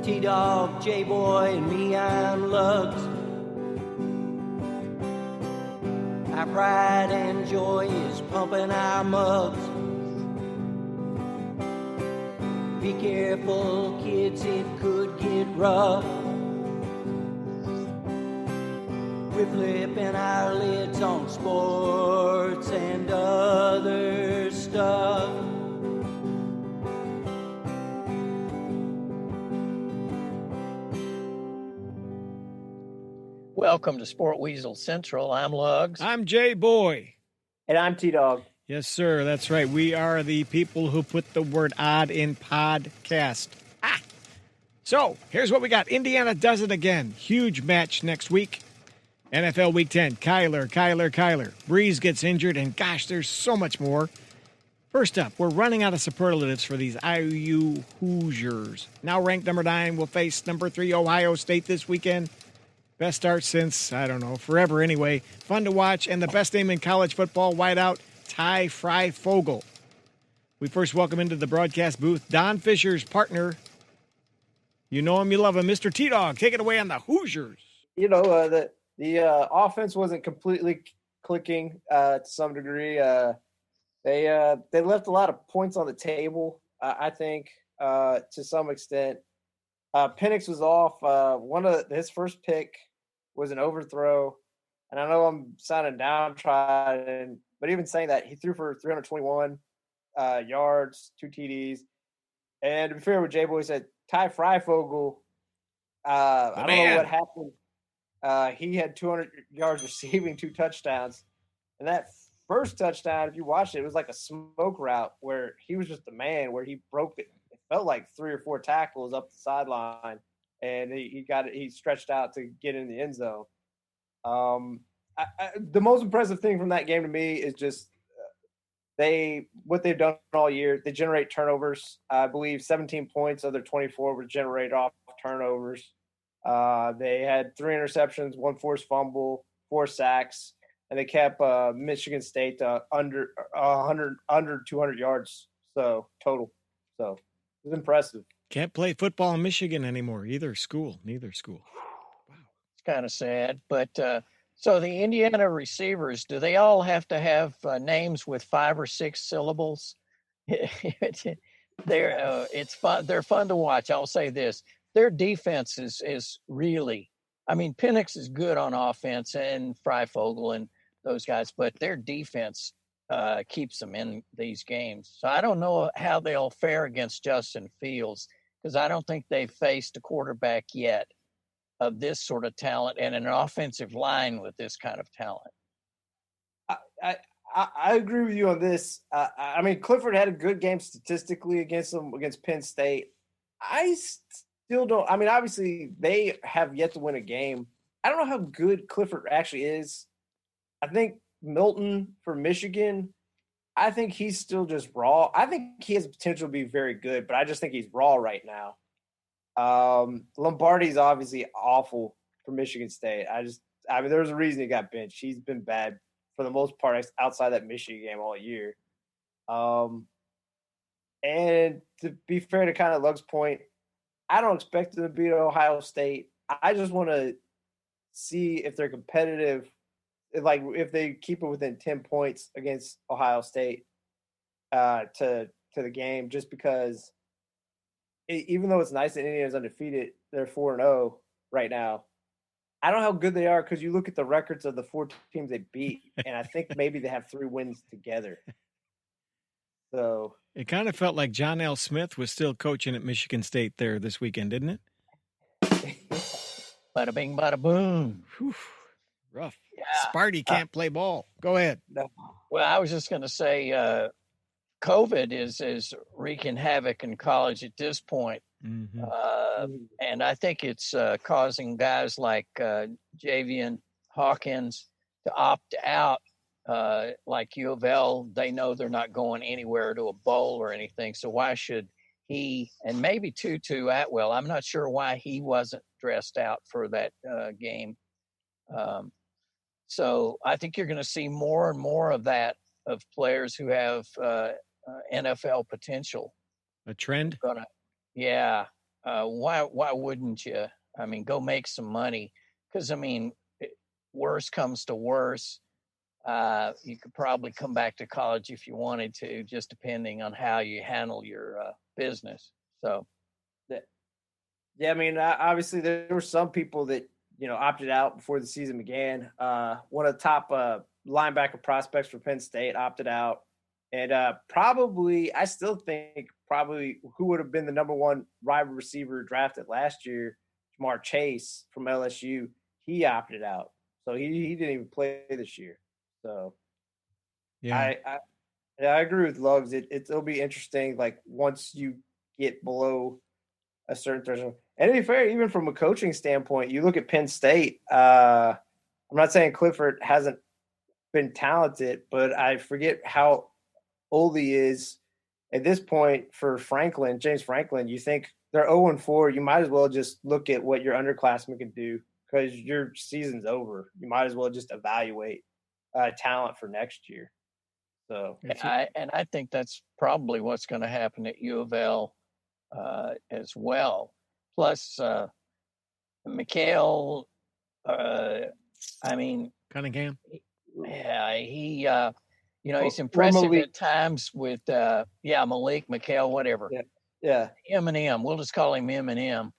T-Dog, J-Boy, and me, I'm Lugs. Our pride and joy is pumping our mugs. Be careful, kids, it could get rough. We're flipping our lids on sports and other stuff. Welcome to Sport Weasel Central. I'm Lugs. I'm J-Boy. And I'm T-Dog. Yes, sir. That's right. We are the people who put the word odd in podcast. So, here's what we got. Indiana does it again. Huge match next week. NFL Week 10. Kyler. Brees gets injured, and gosh, there's so much more. First up, we're running out of superlatives for these IU Hoosiers. Now ranked number 9 will face number 3 Ohio State this weekend. Best start since, I don't know, forever anyway. Fun to watch, and the best name in college football, wideout, Ty Freifogel. We first welcome into the broadcast booth Don Fisher's partner. You know him, you love him, Mr. T-Dog. Take it away on the Hoosiers. You know, the offense wasn't completely clicking to some degree. They left a lot of points on the table, I think, to some extent. Penix was off. His first pick was an overthrow, and I know I'm sounding downtrodden, but even saying that, he threw for 321 yards, 2 TDs. And to be fair with J-Boy, said Ty Freifogel, I don't know what happened. He had 200 yards receiving, 2 touchdowns. And that first touchdown, if you watched it, it was like a smoke route where he was just the man, where he broke it. It felt like 3 or 4 tackles up the sideline, and he stretched out to get in the end zone. The most impressive thing from that game to me is just what they've done all year. They generate turnovers. I believe 17 points of their 24 were generated off turnovers. They had 3 interceptions, 1 forced fumble, 4 sacks, and they kept Michigan State under 200 yards total. So it was impressive. Can't play football in Michigan anymore. Neither school. Wow. It's kind of sad. But so the Indiana receivers, do they all have to have names with 5 or 6 syllables? It's fun. They're fun to watch. I'll say this. Their defense is really, I mean, Penix is good on offense and Freifogel and those guys, but their defense keeps them in these games. So I don't know how they'll fare against Justin Fields, because I don't think they've faced a quarterback yet of this sort of talent and an offensive line with this kind of talent. I agree with you on this. I mean, Clifford had a good game statistically against Penn State. I still don't. I mean, obviously they have yet to win a game. I don't know how good Clifford actually is. I think Milton for Michigan, I think he's still just raw. I think he has the potential to be very good, but I just think he's raw right now. Lombardi's obviously awful for Michigan State. I mean, there's a reason he got benched. He's been bad for the most part outside that Michigan game all year. And to be fair to kind of Lug's point, I don't expect them to beat Ohio State. I just want to see if they're competitive, if they keep it within 10 points against Ohio State to the game, just because even though it's nice that Indiana's undefeated, they're 4-0 right now. I don't know how good they are because you look at the records of the 4 teams they beat, and I think maybe they have 3 wins together. So it kind of felt like John L. Smith was still coaching at Michigan State there this weekend, didn't it? Bada bing, bada boom. Whew. Rough. Yeah. Sparty can't play ball. Go ahead. Well, I was just going to say COVID is wreaking havoc in college at this point. Mm-hmm. And I think it's causing guys like Javian Hawkins to opt out. Like U of L, they know they're not going anywhere to a bowl or anything. So why should he, and maybe Tutu Atwell, I'm not sure why he wasn't dressed out for that game. So I think you're going to see more and more of that, of players who have NFL potential. A trend? Yeah. why wouldn't you? I mean, go make some money. Because I mean, worse comes to worse, you could probably come back to college if you wanted to, just depending on how you handle your business. So, Yeah, I mean, obviously there were some people that opted out before the season began. One of the top linebacker prospects for Penn State opted out, and probably I still think probably who would have been the number one wide receiver drafted last year, Jamar Chase from LSU, he opted out, so he didn't even play this year. So Yeah. I agree with Lugs. It'll be interesting. Like once you get below a certain threshold. And to be fair, even from a coaching standpoint, you look at Penn State. I'm not saying Clifford hasn't been talented, but I forget how old he is at this point for James Franklin. You think they're 0-4, you might as well just look at what your underclassmen can do because your season's over. You might as well just evaluate talent for next year. So I think that's probably what's going to happen at U of L as well. Plus, Mikhail, I mean, Cunningham. Yeah, he, he's impressive at times with, Malik, Mikhail, whatever. Yeah. Eminem. We'll just call him Eminem.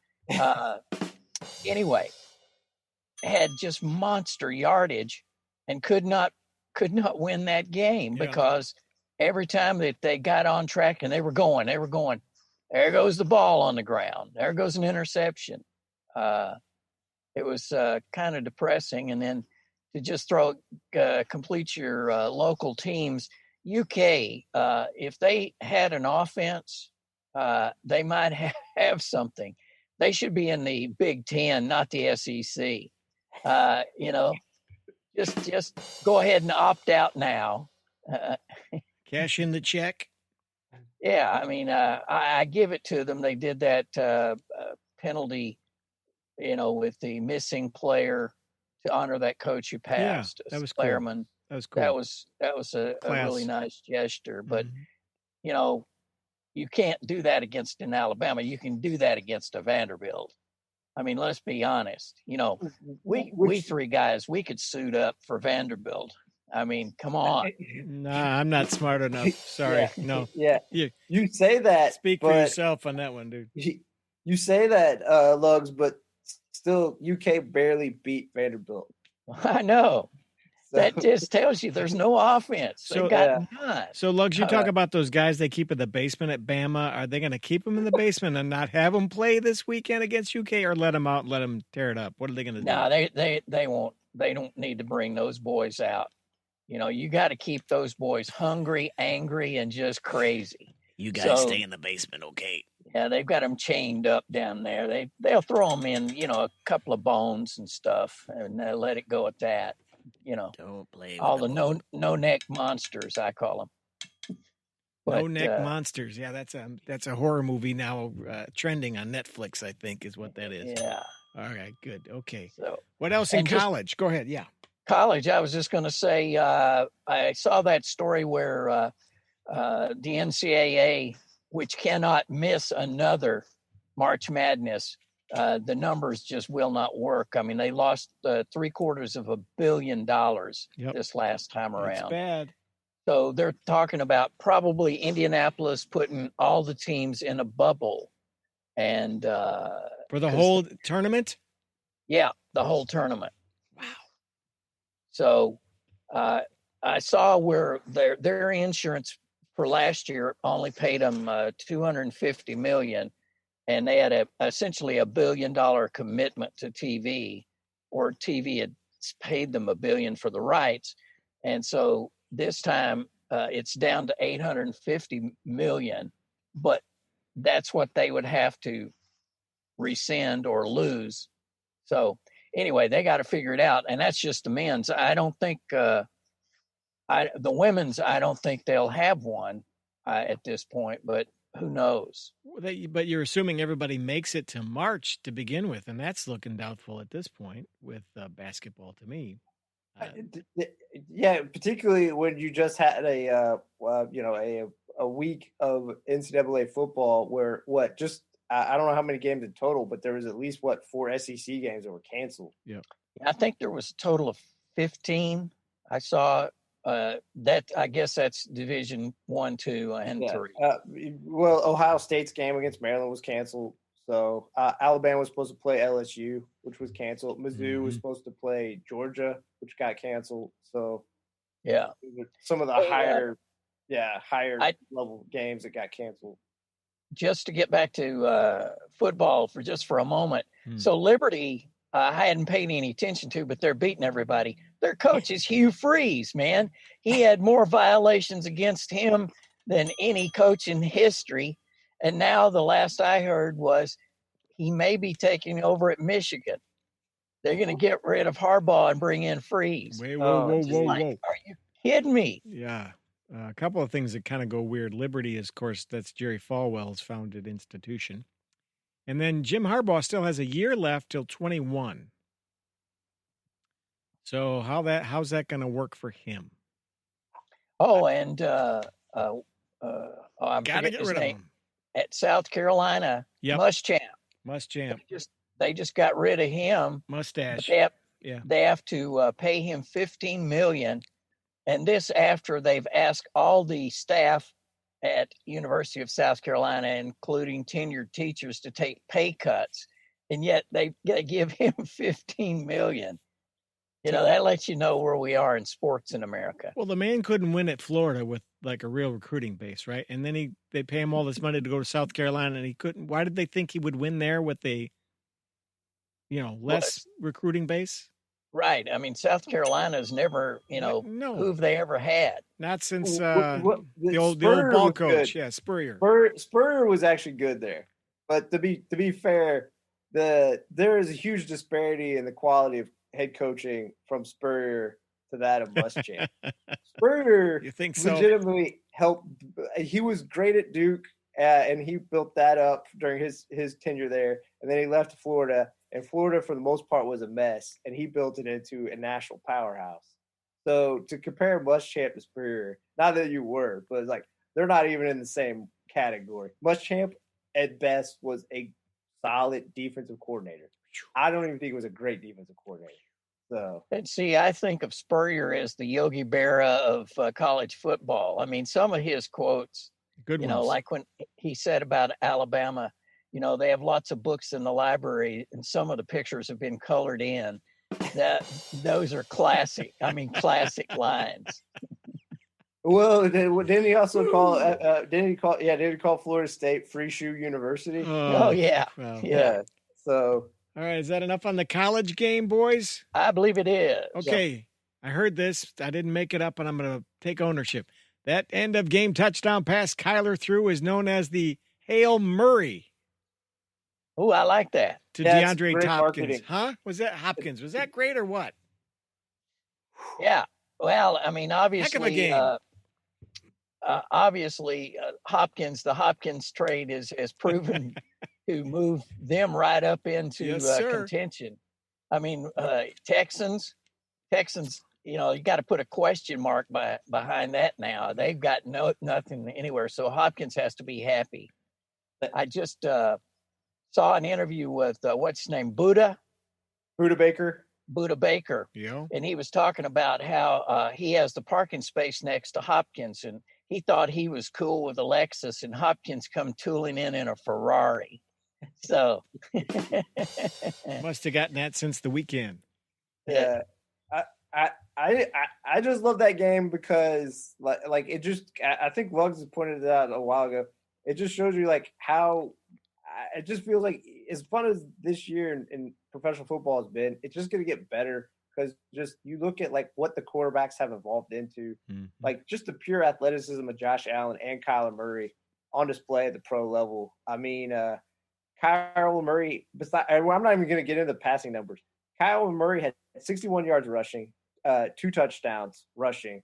Anyway, had just monster yardage and could not win that game because every time that they got on track and they were going, there goes the ball on the ground. There goes an interception. It was kind of depressing. And then to just complete your local teams, UK, if they had an offense, they might have something. They should be in the Big Ten, not the SEC. Just go ahead and opt out now. Cash in the check. Yeah, I mean, I give it to them. They did that penalty, with the missing player to honor that coach who passed. Yeah, that was Clairman. Cool. That was cool. That was a really nice gesture. But mm-hmm. You can't do that in Alabama. You can do that against a Vanderbilt. I mean, let's be honest. We three guys, we could suit up for Vanderbilt. I mean, come on. Nah, I'm not smart enough. Sorry. No. Yeah. You say that. Speak for yourself on that one, dude. You say that, Lugs, but still, UK barely beat Vanderbilt. I know. So. That just tells you there's no offense. They got none. So, Lugs, you talk about those guys they keep in the basement at Bama. Are they going to keep them in the basement and not have them play this weekend against UK, or let them out and let them tear it up? What are they going to do? No, they won't. They don't need to bring those boys out. You got to keep those boys hungry, angry, and just crazy. You guys stay in the basement, okay? Yeah, they've got them chained up down there. They'll throw them in, a couple of bones and stuff, and let it go at that. Don't play with all the no neck monsters, I call them. No neck monsters. Yeah, that's a horror movie now trending on Netflix, I think, is what that is. Yeah. All right, good. Okay. So, what else in college? Go ahead. Yeah. College, I was just going to say, I saw that story where the NCAA, which cannot miss another March Madness, the numbers just will not work. I mean, they lost $750 million this last time around. That's bad. So they're talking about probably Indianapolis putting all the teams in a bubble. And for the whole tournament? Yeah, the whole tournament. Wow. So I saw where their insurance for last year only paid them $250 million, and they had essentially $1 billion commitment to TV, or TV had paid them $1 billion for the rights, and so this time it's down to $850 million, but that's what they would have to rescind or lose. So anyway, they got to figure it out, and that's just the men's. I don't think the women's. I don't think they'll have one at this point, but who knows? But you're assuming everybody makes it to March to begin with, and that's looking doubtful at this point with basketball. To me, yeah, particularly when you just had a week of NCAA football where just I don't know how many games in total, but there was at least 4 SEC games that were canceled. Yep. I think there was a total of 15. I saw that. I guess that's Division 1, 2, and 3. Well, Ohio State's game against Maryland was canceled. So Alabama was supposed to play LSU, which was canceled. Mizzou was supposed to play Georgia, which got canceled. So Yeah, some of the higher level games that got canceled. Just to get back to football for a moment. So Liberty, I hadn't paid any attention to, but they're beating everybody. Their coach is Hugh Freeze, man. He had more violations against him than any coach in history. And now the last I heard was he may be taking over at Michigan. They're going to get rid of Harbaugh and bring in Freeze. Whoa. Are you kidding me? Yeah. A couple of things that kind of go weird. Liberty is, of course, that's Jerry Falwell's founded institution. And then Jim Harbaugh still has a year left till 21. So how's that going to work for him? Oh, and I'm Gotta get rid of him. At South Carolina, Muschamp. They just got rid of him. Mustache. They have to pay him $15 million, and this after they've asked all the staff at University of South Carolina, including tenured teachers, to take pay cuts, and yet they give him $15 million. You know, that lets you know where we are in sports in America. Well, the man couldn't win at Florida with like a real recruiting base, right? And then they pay him all this money to go to South Carolina, and he couldn't. Why did they think he would win there with a, less recruiting base? Right. I mean, South Carolina's never, who've they ever had? Not since the old ball coach. Good. Yeah, Spurrier. Spurrier was actually good there. But to be fair, there is a huge disparity in the quality of head coaching from Spurrier to that of Muschamp. Spurrier, you think so? Legitimately helped. He was great at Duke, and he built that up during his tenure there. And then he left to Florida, and Florida, for the most part, was a mess, and he built it into a national powerhouse. So to compare Muschamp to Spurrier, not that you were, but it's like they're not even in the same category. Muschamp, at best, was a solid defensive coordinator. I don't even think it was a great defensive coordinator. So, and see, I think of Spurrier as the Yogi Berra of college football. I mean, some of his quotes, good ones. Like when he said about Alabama, they have lots of books in the library, and some of the pictures have been colored in. Those are classic. I mean, classic lines. Well, didn't he also call? Didn't he call Florida State Free Shoe University? Oh yeah, well, yeah. So. All right, is that enough on the college game, boys? I believe it is. Okay, I heard this. I didn't make it up, and I'm going to take ownership. That end-of-game touchdown pass Kyler threw is known as the Hail Murray. Oh, I like that. To DeAndre Hopkins. Marketing. Huh? Was that Hopkins? Was that great or what? Yeah. Well, I mean, obviously, heck of a game. The Hopkins trade has proven to move them right up into contention. I mean, Texans, you got to put a question mark behind that now. They've got nothing anywhere, so Hopkins has to be happy. I just saw an interview with what's his name, Buda Baker. Yeah. And he was talking about how he has the parking space next to Hopkins, and he thought he was cool with a Lexus, and Hopkins come tooling in a Ferrari. So must have gotten that since the weekend. Yeah, I just love that game because like it just I think Lugs pointed it out a while ago. It just shows you like how it just feels like as fun as this year in professional football has been. It's just going to get better because just you look at like what the quarterbacks have evolved into, like just the pure athleticism of Josh Allen and Kyler Murray on display at the pro level. I mean. Kyler Murray, I'm not even going to get into the passing numbers. Kyler Murray had 61 yards rushing, 2 touchdowns rushing.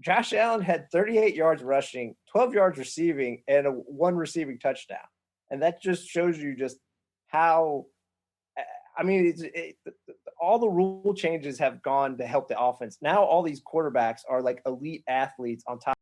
Josh Allen had 38 yards rushing, 12 yards receiving, and 1 receiving touchdown. And that just shows you just how – I mean, all the rule changes have gone to help the offense. Now all these quarterbacks are like elite athletes on top